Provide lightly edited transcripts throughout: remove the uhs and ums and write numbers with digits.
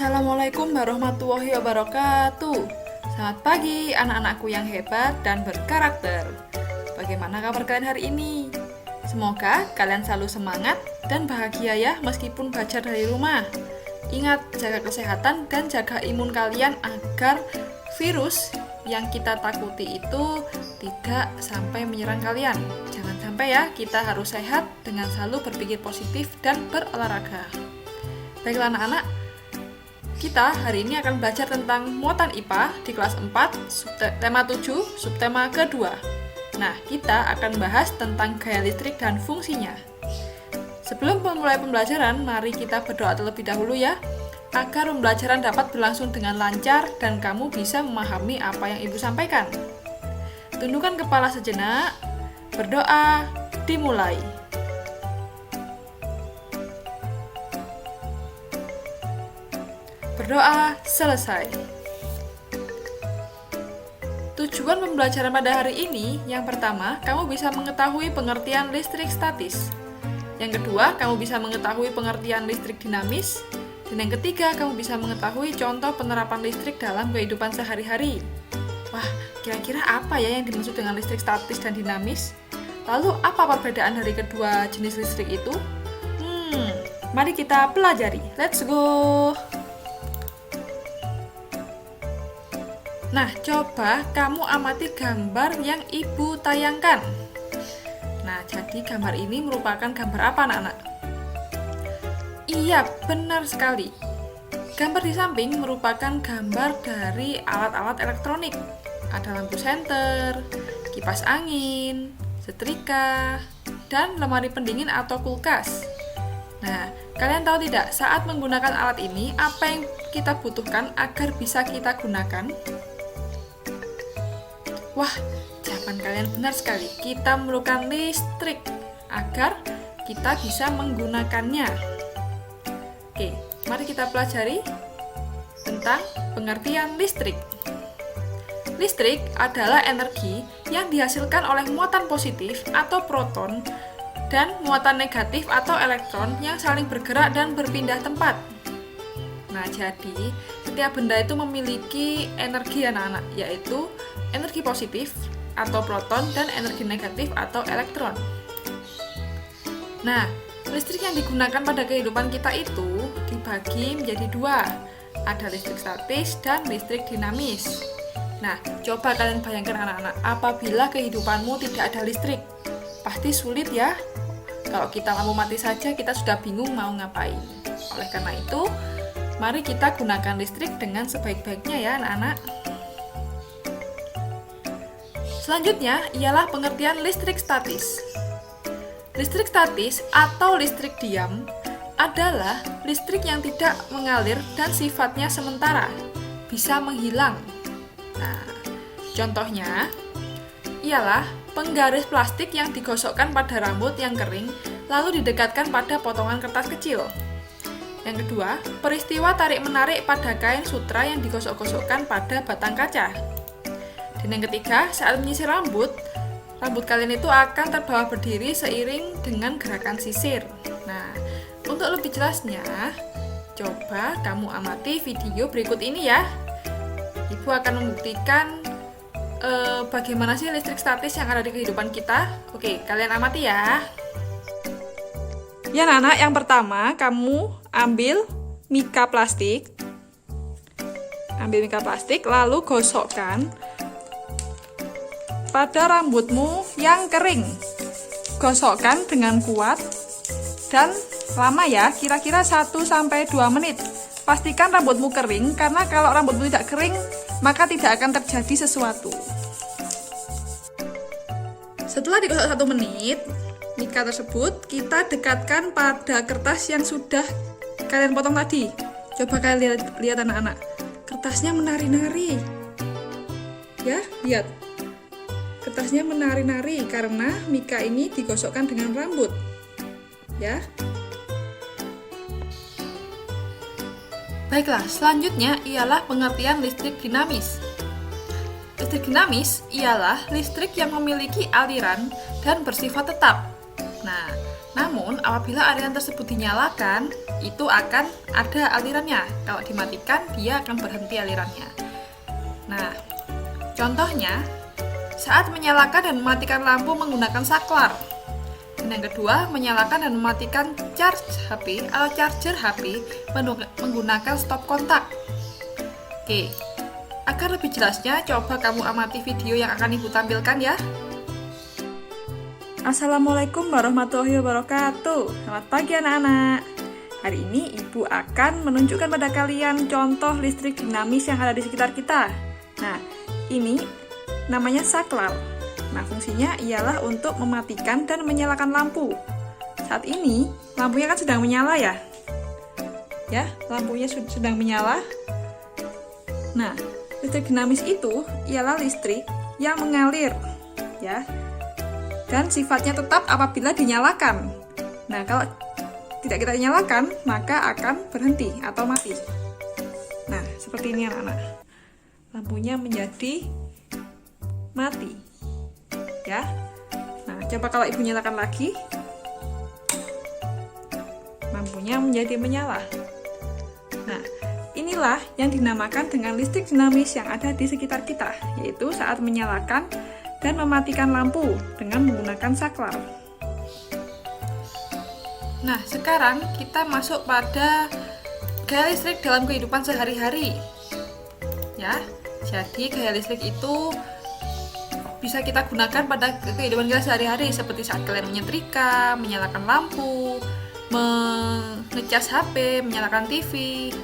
Assalamualaikum warahmatullahi wabarakatuh. Selamat pagi anak-anakku yang hebat dan berkarakter. Bagaimana kabar kalian hari ini? Semoga kalian selalu semangat dan bahagia ya meskipun belajar dari rumah. Ingat, jaga kesehatan dan jaga imun kalian agar virus yang kita takuti itu tidak sampai menyerang kalian. Jangan sampai ya, kita harus sehat dengan selalu berpikir positif dan berolahraga. Baiklah anak-anak, kita hari ini akan belajar tentang muatan IPA di kelas 4, tema 7, subtema kedua. Nah, kita akan bahas tentang gaya listrik dan fungsinya. Sebelum memulai pembelajaran, mari kita berdoa terlebih dahulu ya, agar pembelajaran dapat berlangsung dengan lancar dan kamu bisa memahami apa yang Ibu sampaikan. Tundukkan kepala sejenak, berdoa, dimulai. Berdoa selesai. Tujuan pembelajaran pada hari ini, yang pertama, kamu bisa mengetahui pengertian listrik statis. Yang kedua, kamu bisa mengetahui pengertian listrik dinamis. Dan yang ketiga, kamu bisa mengetahui contoh penerapan listrik dalam kehidupan sehari-hari. Wah, kira-kira apa ya yang dimaksud dengan listrik statis dan dinamis? Lalu, apa perbedaan dari kedua jenis listrik itu? Mari kita pelajari. Let's go! Nah, coba kamu amati gambar yang Ibu tayangkan. Nah, jadi gambar ini merupakan gambar apa, anak-anak? Iya, benar sekali. Gambar di samping merupakan gambar dari alat-alat elektronik. Ada lampu senter, kipas angin, setrika, dan lemari pendingin atau kulkas. Nah, kalian tahu tidak, saat menggunakan alat ini, apa yang kita butuhkan agar bisa kita gunakan? Wah, jawaban kalian benar sekali. Kita memerlukan listrik agar kita bisa menggunakannya. Oke, mari kita pelajari tentang pengertian listrik. Listrik adalah energi yang dihasilkan oleh muatan positif atau proton dan muatan negatif atau elektron yang saling bergerak dan berpindah tempat. Nah, jadi setiap benda itu memiliki energi anak-anak, yaitu energi positif atau proton dan energi negatif atau elektron. Nah, listrik yang digunakan pada kehidupan kita itu dibagi menjadi dua. Ada listrik statis dan listrik dinamis. Nah, coba kalian bayangkan anak-anak, apabila kehidupanmu tidak ada listrik, pasti sulit ya. Kalau kita lampu mati saja, kita sudah bingung mau ngapain. Oleh karena itu, mari kita gunakan listrik dengan sebaik-baiknya ya anak-anak. Selanjutnya ialah pengertian listrik statis. Listrik statis atau listrik diam adalah listrik yang tidak mengalir dan sifatnya sementara, bisa menghilang. Nah, contohnya ialah penggaris plastik yang digosokkan pada rambut yang kering lalu didekatkan pada potongan kertas kecil. Yang kedua, peristiwa tarik-menarik pada kain sutra yang digosok-gosokkan pada batang kaca. Dan yang ketiga, saat menyisir rambut kalian itu akan terbawa berdiri seiring dengan gerakan sisir. Nah, untuk lebih jelasnya, coba kamu amati video berikut ini ya. Ibu akan membuktikan bagaimana sih listrik statis yang ada di kehidupan kita. Oke, kalian amati ya. Ya anak-anak, yang pertama kamu ambil mika plastik. Lalu gosokkan pada rambutmu yang kering. Gosokkan dengan kuat dan lama ya, kira-kira 1-2 menit. Pastikan rambutmu kering, karena kalau rambutmu tidak kering, maka tidak akan terjadi sesuatu. Setelah digosok 1 menit, mika tersebut kita dekatkan pada kertas yang sudah kalian potong tadi. Coba kalian lihat anak-anak, kertasnya menari-nari. Ya, lihat. Kertasnya menari-nari karena mika ini digosokkan dengan rambut. Ya. Baiklah, selanjutnya ialah pengertian listrik dinamis. Listrik dinamis ialah listrik yang memiliki aliran dan bersifat tetap. Nah, Namun, apabila aliran tersebut dinyalakan, itu akan ada alirannya. Kalau dimatikan, dia akan berhenti alirannya. Nah, contohnya, saat menyalakan dan mematikan lampu menggunakan saklar. Dan yang kedua, menyalakan dan mematikan charge HP atau charger HP menggunakan stop kontak. Oke, agar lebih jelasnya, coba kamu amati video yang akan Ibu tampilkan ya. Assalamualaikum warahmatullahi wabarakatuh. Selamat pagi anak-anak. Hari ini Ibu akan menunjukkan pada kalian contoh listrik dinamis yang ada di sekitar kita. Nah, ini namanya saklar. Nah, fungsinya ialah untuk mematikan dan menyalakan lampu. Saat ini, lampunya kan sedang menyala ya. Ya, lampunya sedang menyala. Nah, listrik dinamis itu ialah listrik yang mengalir, ya. Dan sifatnya tetap apabila dinyalakan. Nah, kalau tidak kita nyalakan, maka akan berhenti atau mati. Nah, seperti ini anak-anak. Lampunya menjadi mati. Ya. Nah, coba kalau Ibu nyalakan lagi. Lampunya menjadi menyala. Nah, inilah yang dinamakan dengan listrik dinamis yang ada di sekitar kita, yaitu saat menyalakan dan mematikan lampu dengan menggunakan saklar. Nah, sekarang kita masuk pada gaya listrik dalam kehidupan sehari-hari. Ya, jadi gaya listrik itu bisa kita gunakan pada kehidupan kita sehari-hari, seperti saat kalian menyetrika, menyalakan lampu, mengecas HP, menyalakan TV.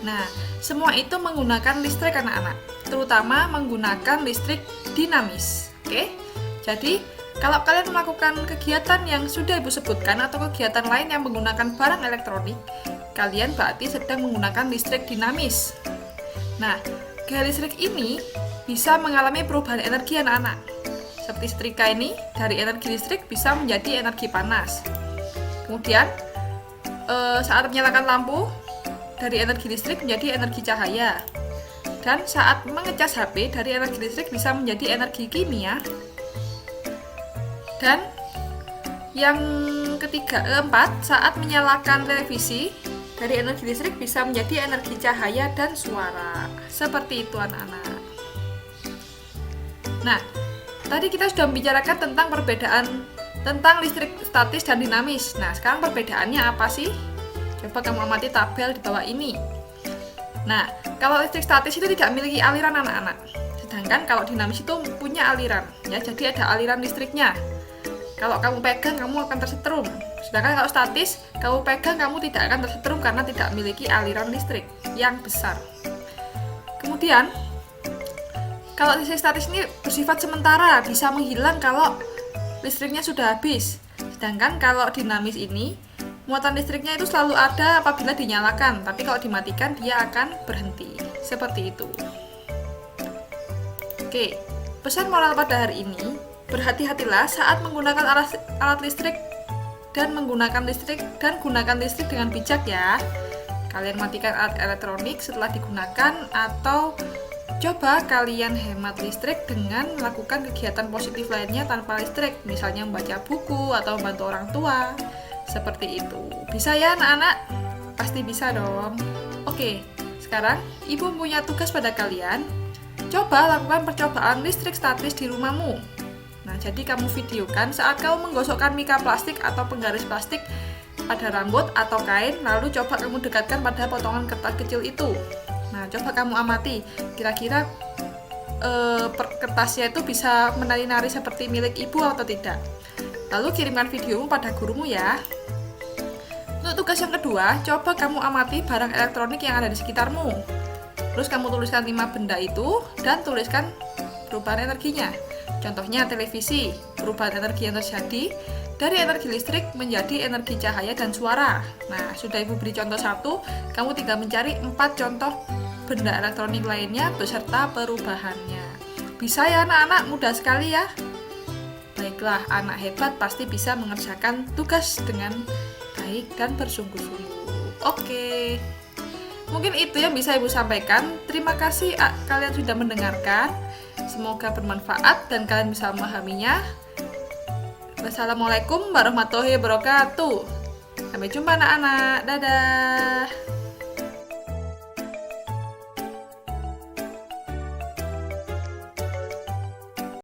Nah, semua itu menggunakan listrik anak-anak, terutama menggunakan listrik dinamis. Oke? Jadi, kalau kalian melakukan kegiatan yang sudah Ibu sebutkan atau kegiatan lain yang menggunakan barang elektronik, kalian berarti sedang menggunakan listrik dinamis. Nah, gaya listrik ini bisa mengalami perubahan energi anak-anak. Seperti setrika ini, dari energi listrik bisa menjadi energi panas. Kemudian, saat menyalakan lampu, dari energi listrik menjadi energi cahaya. Dan saat mengecas HP, dari energi listrik bisa menjadi energi kimia. Dan yang keempat, saat menyalakan televisi, dari energi listrik bisa menjadi energi cahaya dan suara. Seperti itu anak-anak. Nah, tadi kita sudah membicarakan tentang perbedaan tentang listrik statis dan dinamis. Nah, sekarang perbedaannya apa sih? Coba kamu amati tabel di bawah ini. Nah, kalau listrik statis itu tidak memiliki aliran anak-anak. Sedangkan kalau dinamis itu punya aliran, ya. Jadi ada aliran listriknya. Kalau kamu pegang, kamu akan tersetrum. Sedangkan kalau statis, kamu pegang, kamu tidak akan tersetrum karena tidak memiliki aliran listrik yang besar. Kemudian, kalau listrik statis ini bersifat sementara, bisa menghilang kalau listriknya sudah habis. Sedangkan kalau dinamis ini, muatan listriknya itu selalu ada apabila dinyalakan, tapi kalau dimatikan dia akan berhenti. Seperti itu. Oke, pesan moral pada hari ini, berhati-hatilah saat menggunakan alat listrik dan gunakan listrik dengan bijak ya. Kalian matikan alat elektronik setelah digunakan atau coba kalian hemat listrik dengan melakukan kegiatan positif lainnya tanpa listrik, misalnya membaca buku atau membantu orang tua. Seperti itu. Bisa ya anak-anak? Pasti bisa dong. Oke, sekarang Ibu punya tugas pada kalian. Coba lakukan percobaan listrik statis di rumahmu. Nah, jadi kamu videokan saat kamu menggosokkan mika plastik atau penggaris plastik pada rambut atau kain, lalu coba kamu dekatkan pada potongan kertas kecil itu. Nah, coba kamu amati, kira-kira kertasnya itu bisa menari-nari seperti milik Ibu atau tidak. Lalu kirimkan videomu pada gurumu ya. Untuk tugas yang kedua, coba kamu amati barang elektronik yang ada di sekitarmu. Terus kamu tuliskan 5 benda itu dan tuliskan perubahan energinya. Contohnya televisi, perubahan energi yang terjadi dari energi listrik menjadi energi cahaya dan suara. Nah, sudah Ibu beri contoh 1, kamu tinggal mencari 4 contoh benda elektronik lainnya beserta perubahannya. Bisa ya anak-anak, mudah sekali ya. Baiklah, anak hebat pasti bisa mengerjakan tugas dengan baik dan bersungguh-sungguh. Oke, mungkin itu yang bisa Ibu sampaikan. Terima kasih kalian sudah mendengarkan. Semoga bermanfaat dan kalian bisa memahaminya. Wassalamualaikum warahmatullahi wabarakatuh. Sampai jumpa anak-anak. Dadah.